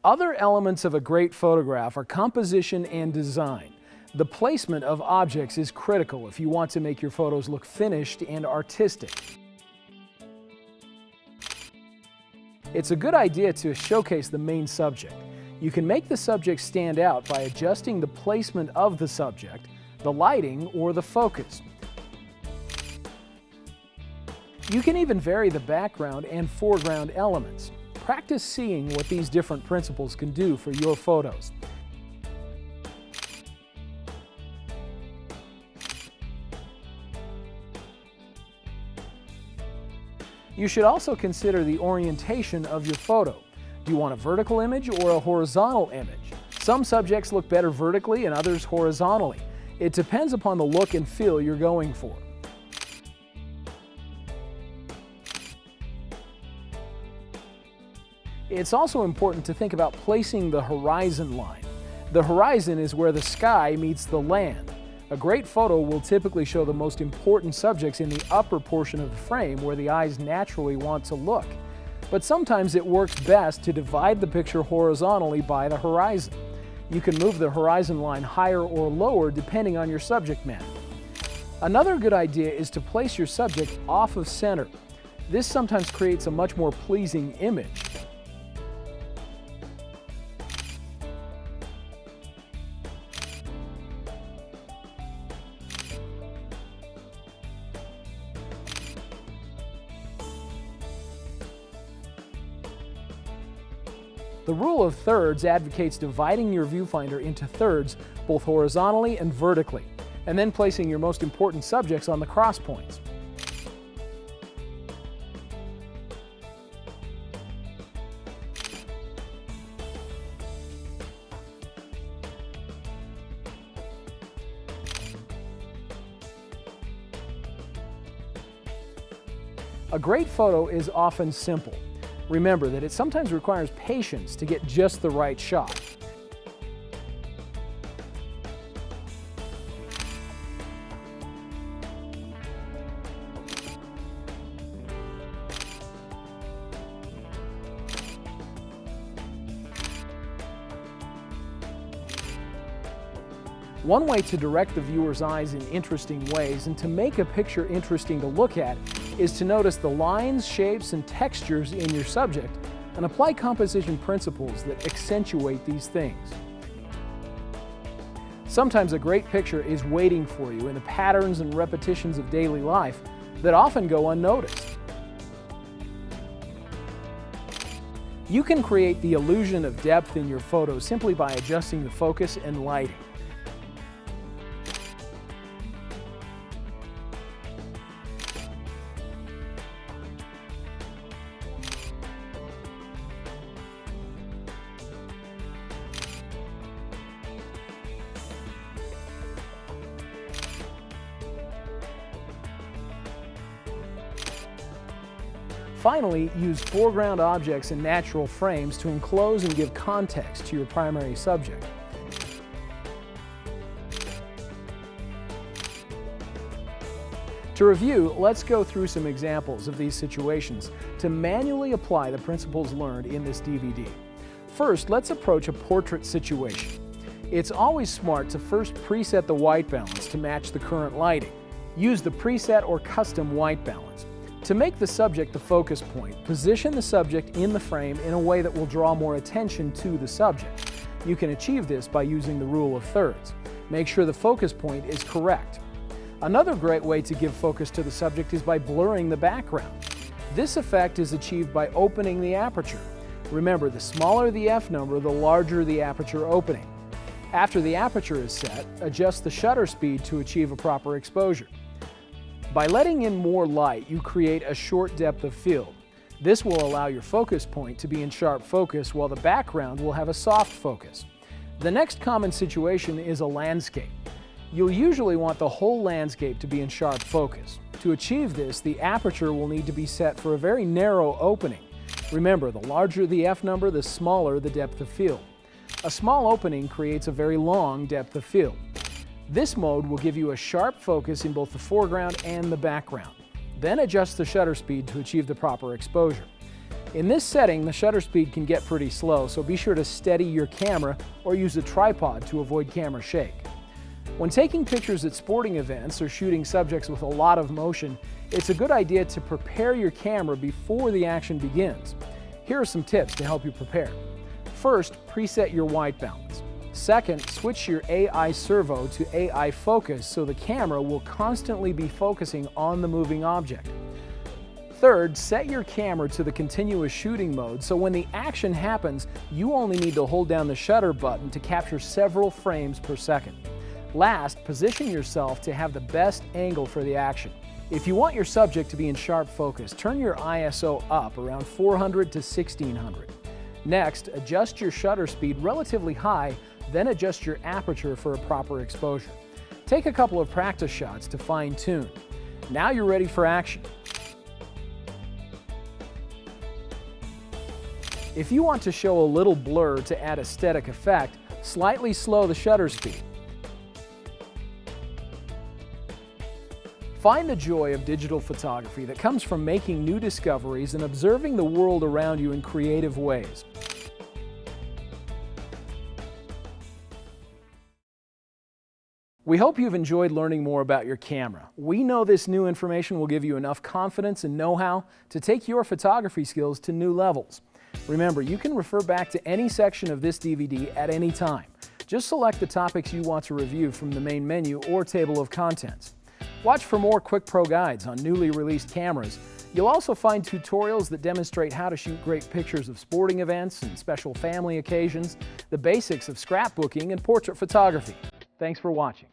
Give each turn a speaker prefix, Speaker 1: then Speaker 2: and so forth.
Speaker 1: Other elements of a great photograph are composition and design. The placement of objects is critical if you want to make your photos look finished and artistic. It's a good idea to showcase the main subject. You can make the subject stand out by adjusting the placement of the subject, the lighting, or the focus. You can even vary the background and foreground elements. Practice seeing what these different principles can do for your photos. You should also consider the orientation of your photo. Do you want a vertical image or a horizontal image? Some subjects look better vertically and others horizontally. It depends upon the look and feel you're going for. It's also important to think about placing the horizon line. The horizon is where the sky meets the land. A great photo will typically show the most important subjects in the upper portion of the frame where the eyes naturally want to look. But sometimes it works best to divide the picture horizontally by the horizon. You can move the horizon line higher or lower depending on your subject matter. Another good idea is to place your subject off of center. This sometimes creates a much more pleasing image. The rule of thirds advocates dividing your viewfinder into thirds both horizontally and vertically, and then placing your most important subjects on the cross points. A great photo is often simple. Remember that it sometimes requires patience to get just the right shot. One way to direct the viewer's eyes in interesting ways and to make a picture interesting to look at is to notice the lines, shapes, and textures in your subject and apply composition principles that accentuate these things. Sometimes a great picture is waiting for you in the patterns and repetitions of daily life that often go unnoticed. You can create the illusion of depth in your photo simply by adjusting the focus and lighting. Finally, use foreground objects and natural frames to enclose and give context to your primary subject. To review, let's go through some examples of these situations to manually apply the principles learned in this DVD. First, let's approach a portrait situation. It's always smart to first preset the white balance to match the current lighting. Use the preset or custom white balance. To make the subject the focus point, position the subject in the frame in a way that will draw more attention to the subject. You can achieve this by using the rule of thirds. Make sure the focus point is correct. Another great way to give focus to the subject is by blurring the background. This effect is achieved by opening the aperture. Remember, the smaller the f number, the larger the aperture opening. After the aperture is set, adjust the shutter speed to achieve a proper exposure. By letting in more light, you create a short depth of field. This will allow your focus point to be in sharp focus while the background will have a soft focus. The next common situation is a landscape. You'll usually want the whole landscape to be in sharp focus. To achieve this, the aperture will need to be set for a very narrow opening. Remember, the larger the f number, the smaller the depth of field. A small opening creates a very long depth of field. This mode will give you a sharp focus in both the foreground and the background. Then adjust the shutter speed to achieve the proper exposure. In this setting, the shutter speed can get pretty slow, so be sure to steady your camera or use a tripod to avoid camera shake. When taking pictures at sporting events or shooting subjects with a lot of motion, it's a good idea to prepare your camera before the action begins. Here are some tips to help you prepare. First, preset your white balance. Second, switch your AI servo to AI focus so the camera will constantly be focusing on the moving object. Third, set your camera to the continuous shooting mode so when the action happens, you only need to hold down the shutter button to capture several frames per second. Last, position yourself to have the best angle for the action. If you want your subject to be in sharp focus, turn your ISO up around 400 to 1600. Next, adjust your shutter speed relatively high, then adjust your aperture for a proper exposure. Take a couple of practice shots to fine-tune. Now you're ready for action. If you want to show a little blur to add aesthetic effect, slightly slow the shutter speed. Find the joy of digital photography that comes from making new discoveries and observing the world around you in creative ways. We hope you've enjoyed learning more about your camera. We know this new information will give you enough confidence and know-how to take your photography skills to new levels. Remember, you can refer back to any section of this DVD at any time. Just select the topics you want to review from the main menu or table of contents. Watch for more Quickpro guides on newly released cameras. You'll also find tutorials that demonstrate how to shoot great pictures of sporting events and special family occasions, the basics of scrapbooking and portrait photography. Thanks for watching.